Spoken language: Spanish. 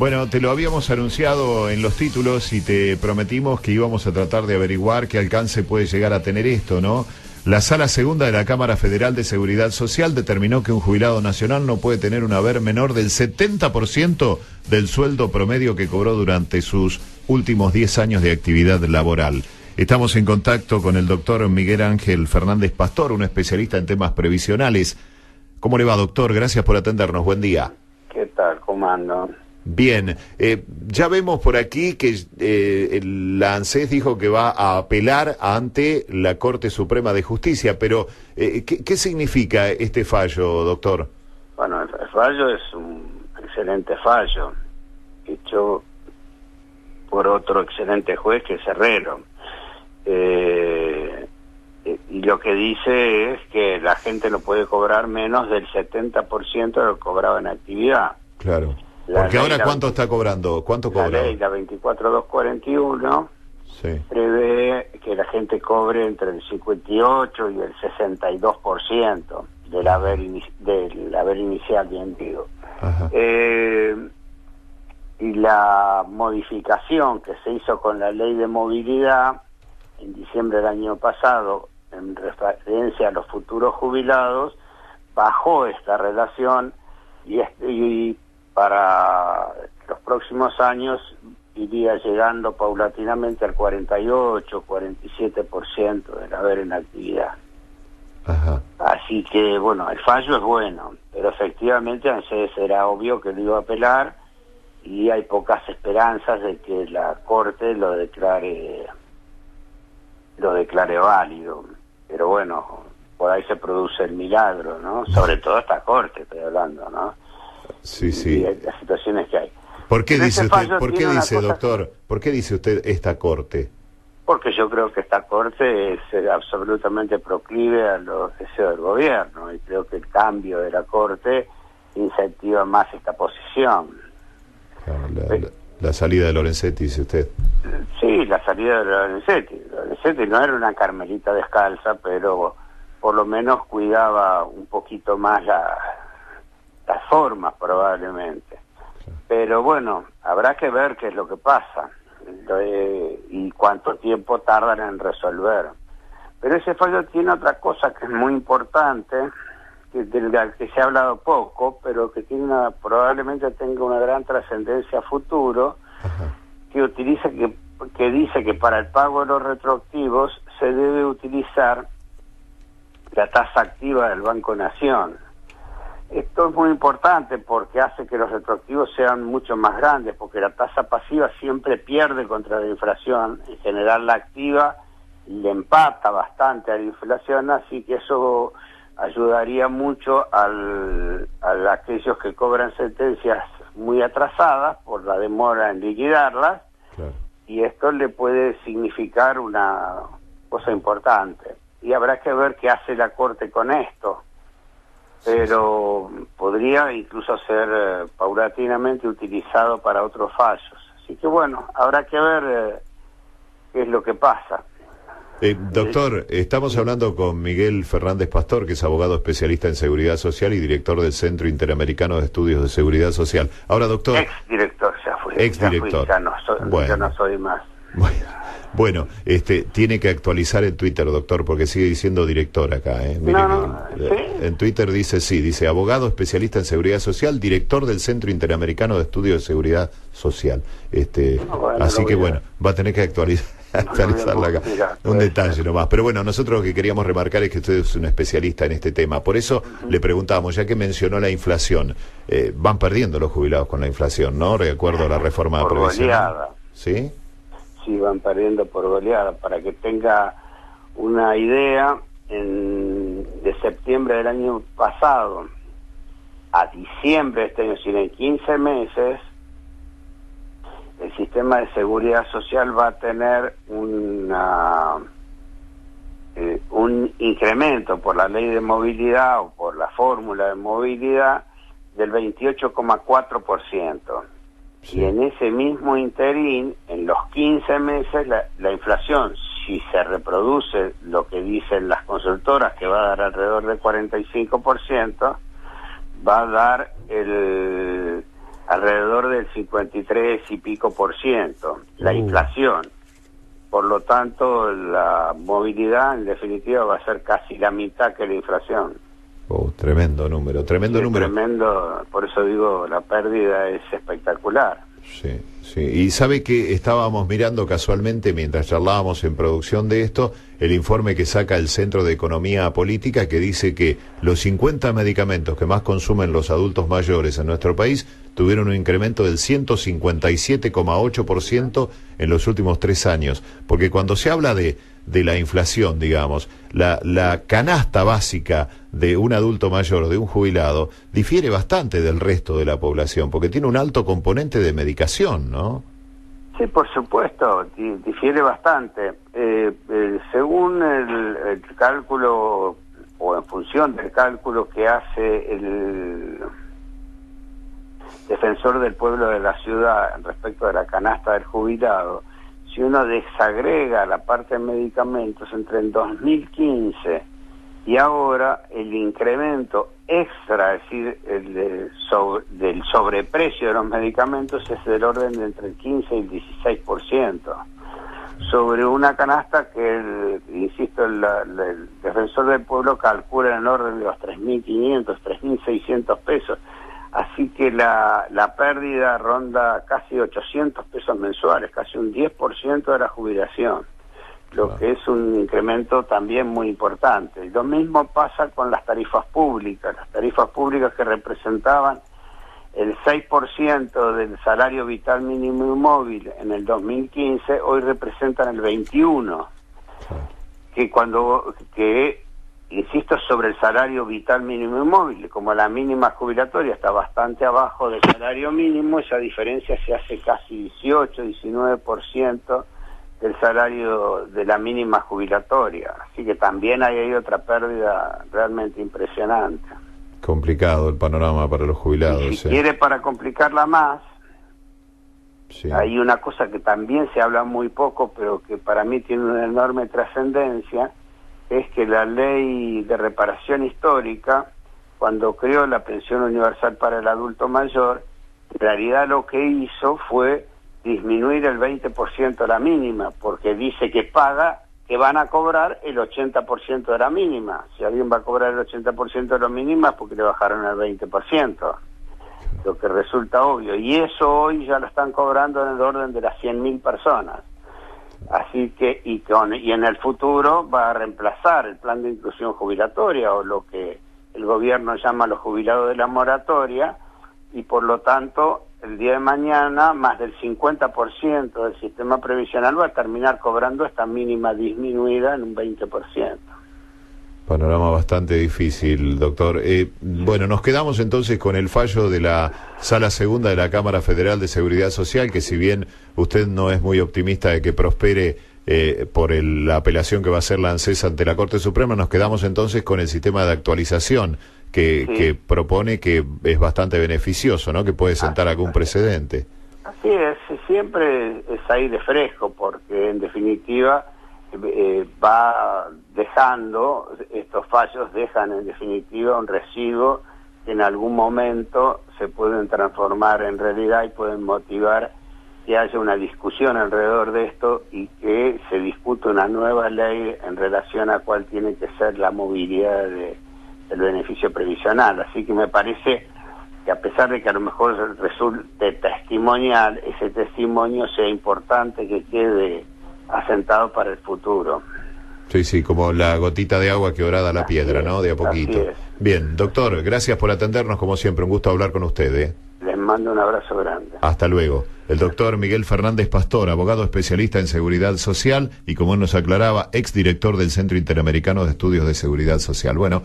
Bueno, te lo habíamos anunciado en los títulos y te prometimos que íbamos a tratar de averiguar qué alcance puede llegar a tener esto, ¿no? La Sala Segunda de la Cámara Federal de Seguridad Social determinó que un jubilado nacional no puede tener un haber menor del 70% del sueldo promedio que cobró durante sus últimos 10 años de actividad laboral. Estamos en contacto con el doctor Miguel Ángel Fernández Pastor, un especialista en temas previsionales. ¿Cómo le va, doctor? Gracias por atendernos. Buen día. ¿Qué tal? ¿Cómo ando? Bien, ya vemos por aquí que la ANSES dijo que va a apelar ante la Corte Suprema de Justicia, pero ¿qué significa este fallo, doctor? Bueno, el fallo es un excelente fallo, hecho por otro excelente juez que es Herrero. Y lo que dice es que la gente no puede cobrar menos del 70% de lo que cobraba en actividad. Claro. Porque ahora, ¿cuánto está cobrando? ¿Cuánto cobra? La ley, la 24241, sí, prevé que la gente cobre entre el 58 y el 62% del haber inicial, bien digo. Y la modificación que se hizo con la ley de movilidad en diciembre del año pasado, en referencia a los futuros jubilados, bajó esta relación y para los próximos años iría llegando paulatinamente al 48, 47% del haber en actividad. Ajá. Así que, bueno, el fallo es bueno, pero efectivamente ANSES era obvio que lo iba a apelar y hay pocas esperanzas de que la Corte lo declare válido. Pero bueno, por ahí se produce el milagro, ¿no? Sobre todo esta Corte, estoy hablando, ¿no? Sí, sí. Y las situaciones que hay. ¿Por qué dice usted, cosa... doctor, por qué dice usted esta Corte? Porque yo creo que esta Corte es absolutamente proclive a los deseos del gobierno y creo que el cambio de la Corte incentiva más esta posición. Claro, la salida de Lorenzetti, dice usted. Sí, la salida de Lorenzetti. Lorenzetti no era una carmelita descalza, pero por lo menos cuidaba un poquito más las formas, probablemente. Pero bueno, habrá que ver qué es lo que pasa y cuánto tiempo tardan en resolver. Pero ese fallo tiene otra cosa que es muy importante, del que se ha hablado poco, pero que probablemente tenga una gran trascendencia a futuro. Ajá. que dice que para el pago de los retroactivos se debe utilizar la tasa activa del Banco Nación. Esto es muy importante porque hace que los retroactivos sean mucho más grandes, porque la tasa pasiva siempre pierde contra la inflación, en general la activa le empata bastante a la inflación, así que eso ayudaría mucho a aquellos que cobran sentencias muy atrasadas por la demora en liquidarlas. Claro. Y esto le puede significar una cosa importante. Y habrá que ver qué hace la Corte con esto. Pero podría incluso ser paulatinamente utilizado para otros fallos. Así que bueno, habrá que ver qué es lo que pasa. Doctor, estamos hablando con Miguel Fernández Pastor, que es abogado especialista en seguridad social y director del Centro Interamericano de Estudios de Seguridad Social. Ahora, doctor... Exdirector, ya fui. Exdirector. Ya no soy más. Bueno, tiene que actualizar el Twitter, doctor, porque sigue diciendo director acá. Mire, ¿sí? En Twitter dice abogado especialista en seguridad social, director del Centro Interamericano de Estudios de Seguridad Social. Así que bueno, va a tener que actualizarla acá. Un detalle nomás. Pero bueno, nosotros lo que queríamos remarcar es que usted es un especialista en este tema. Por eso le preguntamos, ya que mencionó la inflación, van perdiendo los jubilados con la inflación, ¿no? De acuerdo a la reforma previsional. Goleada. ¿Sí? Sí, van perdiendo por goleada. Para que tenga una idea, de septiembre del año pasado a diciembre de este año, es decir, en 15 meses, el sistema de seguridad social va a tener un incremento por la ley de movilidad o por la fórmula de movilidad del 28,4%. Sí. Y en ese mismo interín, en los 15 meses, la inflación, si se reproduce lo que dicen las consultoras, que va a dar alrededor del 45%, va a dar alrededor del 53 y pico %, la inflación. Por lo tanto, la movilidad en definitiva va a ser casi la mitad que la inflación. Tremendo número, tremendo número. Tremendo, por eso digo, la pérdida es espectacular. Sí, sí. Y sabe que estábamos mirando casualmente, mientras charlábamos en producción de esto, el informe que saca el Centro de Economía Política, que dice que los 50 medicamentos que más consumen los adultos mayores en nuestro país tuvieron un incremento del 157,8% en los últimos 3 años. Porque cuando se habla de la inflación, digamos, la canasta básica de un adulto mayor o de un jubilado difiere bastante del resto de la población, porque tiene un alto componente de medicación, ¿no? Sí, por supuesto, difiere bastante. Según el cálculo, o en función del cálculo que hace el defensor del pueblo de la ciudad respecto de la canasta del jubilado, si uno desagrega la parte de medicamentos entre el 2015 y ahora, el incremento extra, es decir, del sobreprecio de los medicamentos es del orden de entre el 15 y el 16%. Sobre una canasta que, insisto, el defensor del pueblo calcula en el orden de los 3.500, 3.600 pesos. Así que la pérdida ronda casi 800 pesos mensuales, casi un 10% de la jubilación, lo que es un incremento también muy importante. Y lo mismo pasa con las tarifas públicas que representaban el 6% del salario vital mínimo y móvil en el 2015, hoy representan el 21%, que insisto, sobre el salario vital mínimo y móvil, como la mínima jubilatoria está bastante abajo del salario mínimo, esa diferencia se hace casi 18-19% del salario de la mínima jubilatoria. Así que también hay otra pérdida realmente impresionante. Complicado el panorama para los jubilados. Y si quiere, para complicarla más, hay una cosa que también se habla muy poco, pero que para mí tiene una enorme trascendencia, es que la ley de reparación histórica, cuando creó la pensión universal para el adulto mayor, en realidad lo que hizo fue disminuir el 20% la mínima, porque dice que van a cobrar el 80% de la mínima. Si alguien va a cobrar el 80% de la mínima es porque le bajaron el 20%, lo que resulta obvio. Y eso hoy ya lo están cobrando en el orden de las 100.000 personas. Así que, y en el futuro va a reemplazar el plan de inclusión jubilatoria, o lo que el gobierno llama los jubilados de la moratoria, y por lo tanto, el día de mañana, más del 50% del sistema previsional va a terminar cobrando esta mínima disminuida en un 20%. Panorama bastante difícil, doctor. Bueno, nos quedamos entonces con el fallo de la Sala Segunda de la Cámara Federal de Seguridad Social, que si bien usted no es muy optimista de que prospere por la apelación que va a hacer la ANSES ante la Corte Suprema, nos quedamos entonces con el sistema de actualización que propone, que es bastante beneficioso, ¿no? Que puede sentar algún precedente. Así es, siempre es ahí de fresco, porque en definitiva va dejando, estos fallos dejan en definitiva un residuo que en algún momento se pueden transformar en realidad y pueden motivar que haya una discusión alrededor de esto y que se discute una nueva ley en relación a cuál tiene que ser la movilidad del beneficio previsional. Así que me parece que, a pesar de que a lo mejor resulte testimonial, ese testimonio sea importante, que quede asentado para el futuro. Sí, sí, como la gotita de agua que horada la piedra, ¿no? De a poquito. Así es. Bien, doctor, gracias por atendernos, como siempre, un gusto hablar con usted, ¿eh? Les mando un abrazo grande. Hasta luego. El doctor Miguel Fernández Pastor, abogado especialista en seguridad social y, como él nos aclaraba, exdirector del Centro Interamericano de Estudios de Seguridad Social. Bueno.